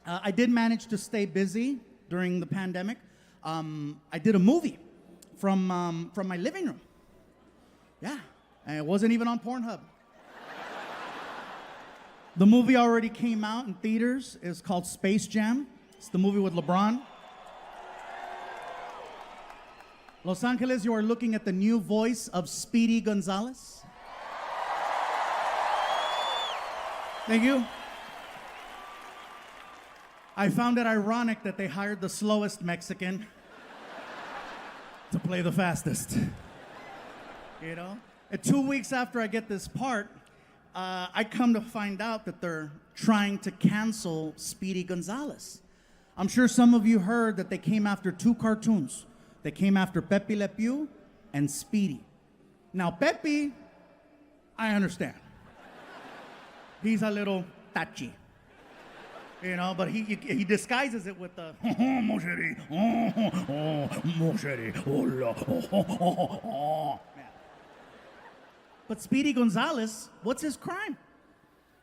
I did manage to stay busy during the pandemic. I did a movie from my living room. Yeah, and it wasn't even on Pornhub. The movie already came out in theaters. It's called Space Jam. It's the movie with LeBron. Los Angeles, you are looking at the new voice of Speedy Gonzales. Thank you. I found it ironic that they hired the slowest Mexican to play the fastest. You know? And 2 weeks after I get this part, I come to find out that they're trying to cancel Speedy Gonzales. I'm sure some of you heard that they came after two cartoons. They came after Pepe Le Pew and Speedy. Now, Pepe, I understand. He's a little touchy. You know, but he disguises it with the mosheri, mosheri, hola, But Speedy Gonzales, what's his crime?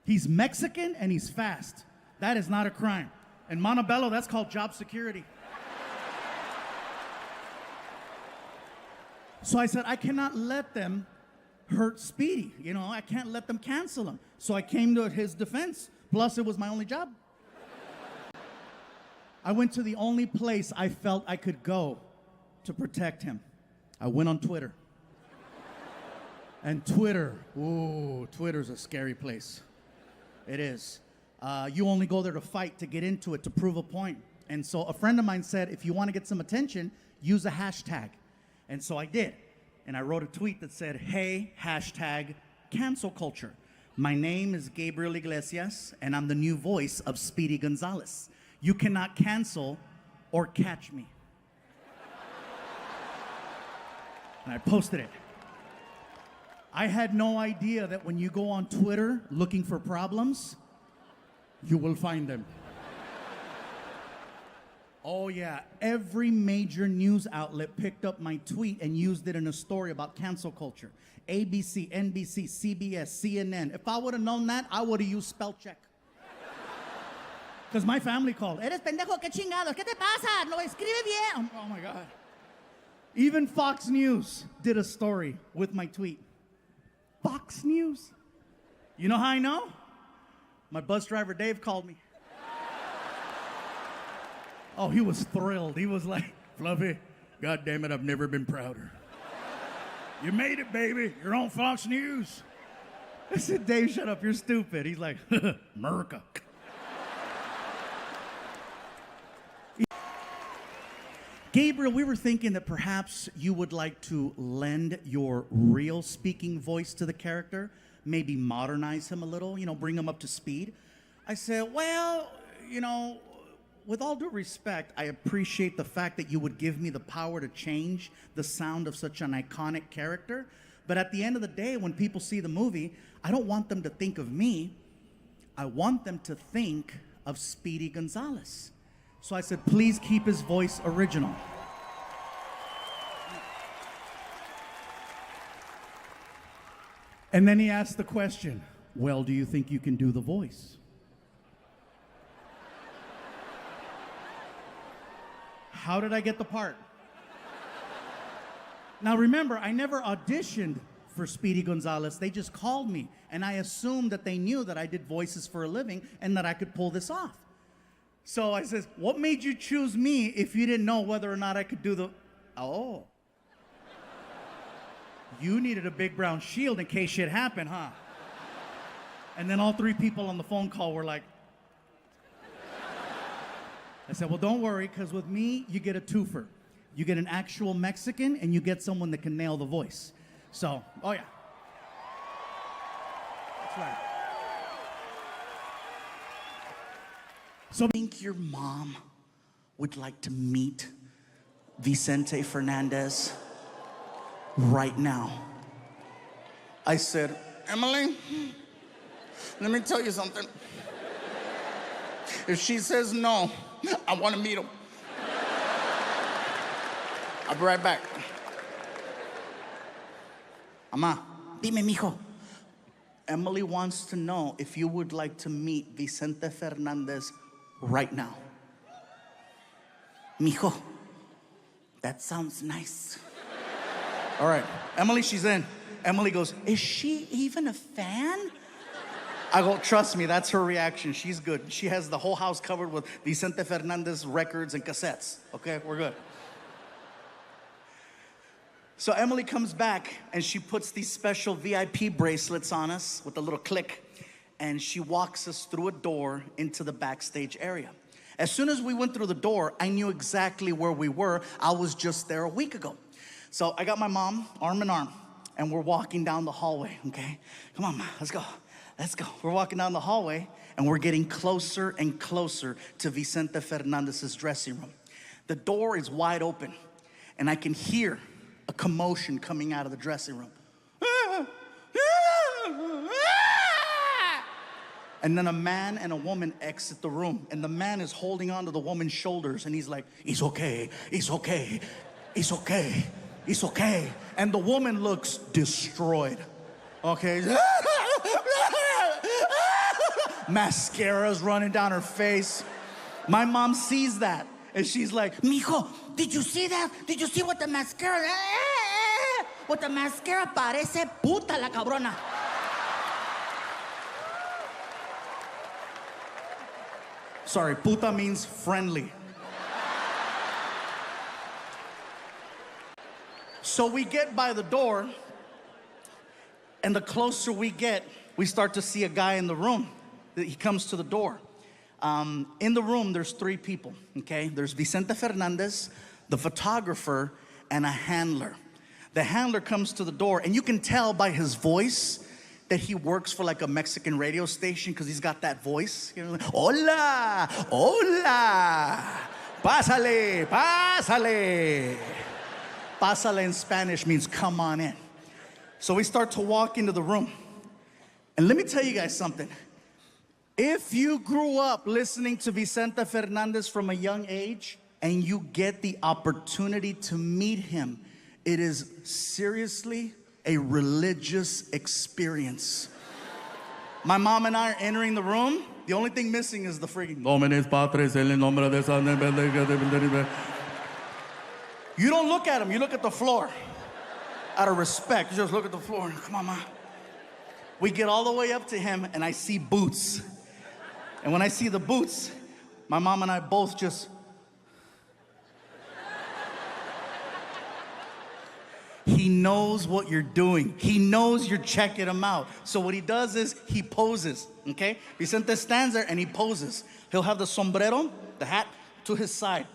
He's Mexican and he's fast. That is not a crime. In Montebello, that's called job security. So I said, I cannot let them hurt Speedy. You know, I can't let them cancel him. So I came to his defense. Plus, it was my only job. I went to the only place I felt I could go to protect him. I went on Twitter. And Twitter, ooh, Twitter's a scary place. It is. You only go there to fight, to get into it, to prove a point. And so a friend of mine said, if you want to get some attention, use a hashtag. And so I did. And I wrote a tweet that said, hey, hashtag cancel culture. My name is Gabriel Iglesias, and I'm the new voice of Speedy Gonzales. You cannot cancel or catch me. And I posted it. I had no idea that when you go on Twitter looking for problems, you will find them. Oh yeah, every major news outlet picked up my tweet and used it in a story about cancel culture. ABC, NBC, CBS, CNN. If I would have known that, I would have used spell check. Because my family called. Eres pendejo, qué chingados, ¿qué te pasa? No escribe bien. Oh my God. Even Fox News did a story with my tweet. Fox News. You know how I know? My bus driver Dave called me. Oh, he was thrilled. He was like, Fluffy, God damn it, I've never been prouder. You made it, baby. You're on Fox News. I said, Dave, shut up. You're stupid. He's like, America. Gabriel, we were thinking that perhaps you would like to lend your real speaking voice to the character, maybe modernize him a little, you know, bring him up to speed. I said, well, you know, with all due respect, I appreciate the fact that you would give me the power to change the sound of such an iconic character. But at the end of the day, when people see the movie, I don't want them to think of me. I want them to think of Speedy Gonzales. So I said, please keep his voice original. And then he asked the question, well, do you think you can do the voice? How did I get the part? Now remember, I never auditioned for Speedy Gonzales. They just called me, and I assumed that they knew that I did voices for a living and that I could pull this off. So I says, what made you choose me if you didn't know whether or not I could do the... Oh. You needed a big brown shield in case shit happened, huh? And then all three people on the phone call were like... I said, well, don't worry, because with me, you get a twofer. You get an actual Mexican, and you get someone that can nail the voice. So, oh yeah. That's right. So I think your mom would like to meet Vicente Fernández right now. I said, Emily, let me tell you something. If she says no, I want to meet him. I'll be right back. Ama, dime, mijo. Emily wants to know if you would like to meet Vicente Fernández right now. Mijo, that sounds nice. All right, Emily, she's in. Emily goes, is she even a fan? I go, trust me, that's her reaction. She's good. She has the whole house covered with Vicente Fernández records and cassettes. Okay, we're good. So Emily comes back and she puts these special VIP bracelets on us with a little click, and she walks us through a door into the backstage area. As soon as we went through the door, I knew exactly where we were. I was just there a week ago. So I got my mom arm in arm, and we're walking down the hallway, okay? Come on, Ma, let's go. Let's go. We're walking down the hallway, and we're getting closer and closer to Vicente Fernandez's dressing room. The door is wide open, and I can hear a commotion coming out of the dressing room. And then a man and a woman exit the room, and the man is holding on to the woman's shoulders, and he's like, it's okay, it's okay, it's okay, it's okay. And the woman looks destroyed, okay? Mascara's running down her face. My mom sees that, and she's like, mijo, did you see that? Did you see what the mascara? What the mascara parece puta la cabrona. Sorry, puta means friendly. So we get by the door, and the closer we get, we start to see a guy in the room. He comes to the door. In the room, there's 3 people, okay? There's Vicente Fernández, the photographer, and a handler. The handler comes to the door, and you can tell by his voice that he works for like a Mexican radio station, because he's got that voice. You know, like, hola, hola, pásale, pásale. Pásale in Spanish means come on in. So we start to walk into the room. And let me tell you guys something. If you grew up listening to Vicente Fernández from a young age and you get the opportunity to meet him, it is seriously a religious experience. My mom and I are entering the room. The only thing missing is the freaking Domines Patres en el nombre de San. You don't look at him, you look at the floor. Out of respect, you just look at the floor. Come on, Ma. We get all the way up to him, and I see boots. And when I see the boots, my mom and I both just... He knows what you're doing. He knows you're checking him out. So what he does is he poses, okay? Vicente stands there and he poses. He'll have the sombrero, the hat, to his side.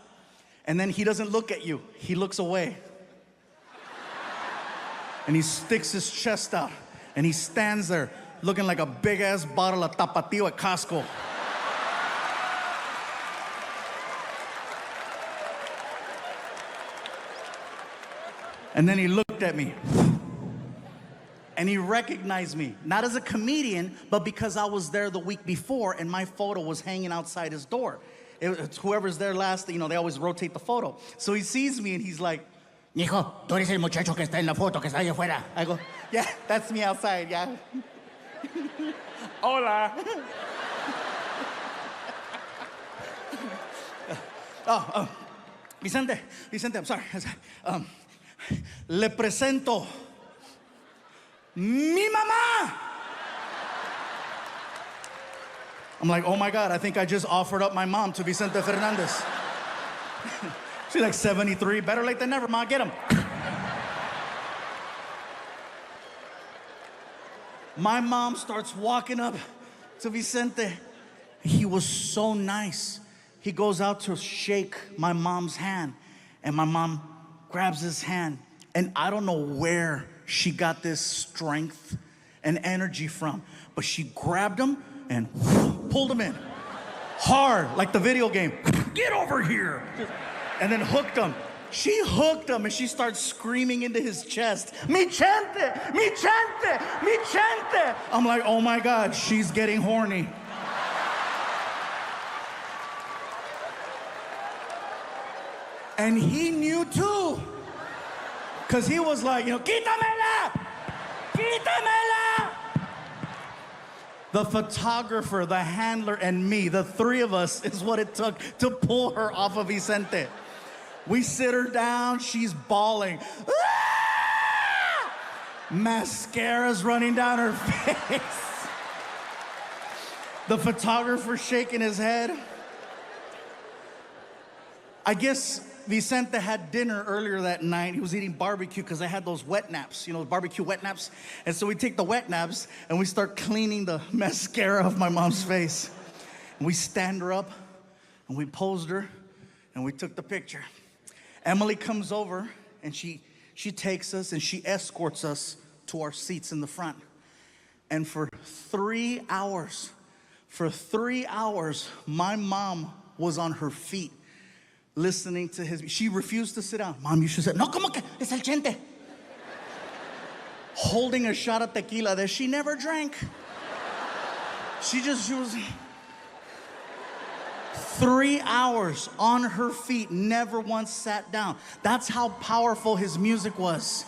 And then he doesn't look at you. He looks away. And he sticks his chest out. And he stands there looking like a big-ass bottle of Tapatio at Costco. And then he looked at me. And he recognized me, not as a comedian, but because I was there the week before and my photo was hanging outside his door. It's whoever's there last, you know, they always rotate the photo. So he sees me and he's like, mijo, tú eres el muchacho que está en la foto, que está allá afuera. I go, yeah, that's me outside, yeah. Hola. Vicente, I'm sorry. Le presento mi mamá. I'm like, oh my God, I think I just offered up my mom to Vicente Fernández. She's like 73, better late than never, Ma, get him. My mom starts walking up to Vicente. He was so nice. He goes out to shake my mom's hand, and my mom grabs his hand. And I don't know where she got this strength and energy from, but she grabbed him and pulled him in. Hard, like the video game. Get over here. And then hooked him. She hooked him and she starts screaming into his chest, Mi chente, mi chente, mi chente. I'm like, oh my God, she's getting horny. And he knew too. Because he was like, you know, quítamela, quítamela. The photographer, the handler, and me, the three of us, is what it took to pull her off of Vicente. We sit her down, she's bawling. Ah! Mascara's running down her face. The photographer shaking his head. I guess Vicente had dinner earlier that night. He was eating barbecue because I had those wet naps, you know, barbecue wet naps. And so we take the wet naps and we start cleaning the mascara off my mom's face. And we stand her up and we posed her and we took the picture. Emily comes over and she takes us and she escorts us to our seats in the front. And for 3 hours, my mom was on her feet listening to his. She refused to sit down. Mom, you should sit. No, como que es el chente. Holding a shot of tequila that she never drank. She was 3 hours on her feet, never once sat down. That's how powerful his music was.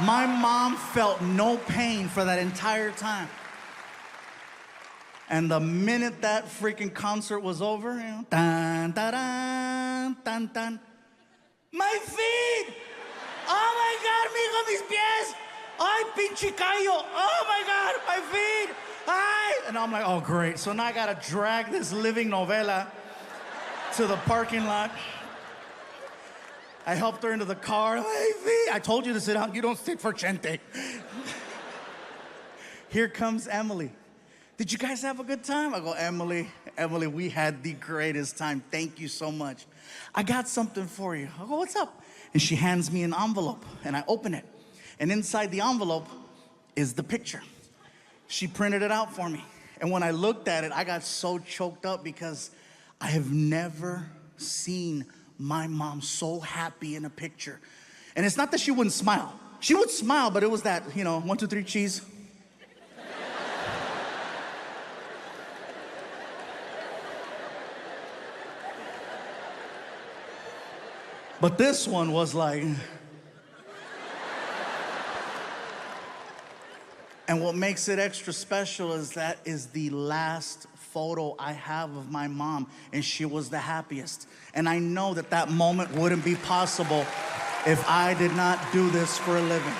My mom felt no pain for that entire time. And the minute that freaking concert was over, you know, tan, tan, tan, tan. My feet! Oh my God, mijo, mis pies! Ay, pinche callo! Oh my God, my feet! Ay! And I'm like, oh great. So now I gotta drag this living novela to the parking lot. I helped her into the car. My feet! I told you to sit down. You don't sit for Chente. Here comes Emily. Did you guys have a good time? I go, Emily, we had the greatest time. Thank you so much. I got something for you. I go, what's up? And she hands me an envelope, and I open it. And inside the envelope is the picture. She printed it out for me. And when I looked at it, I got so choked up because I have never seen my mom so happy in a picture. And it's not that she wouldn't smile. She would smile, but it was that, 1, 2, 3, cheese. But this one was like... And what makes it extra special is that is the last photo I have of my mom, and she was the happiest. And I know that that moment wouldn't be possible if I did not do this for a living.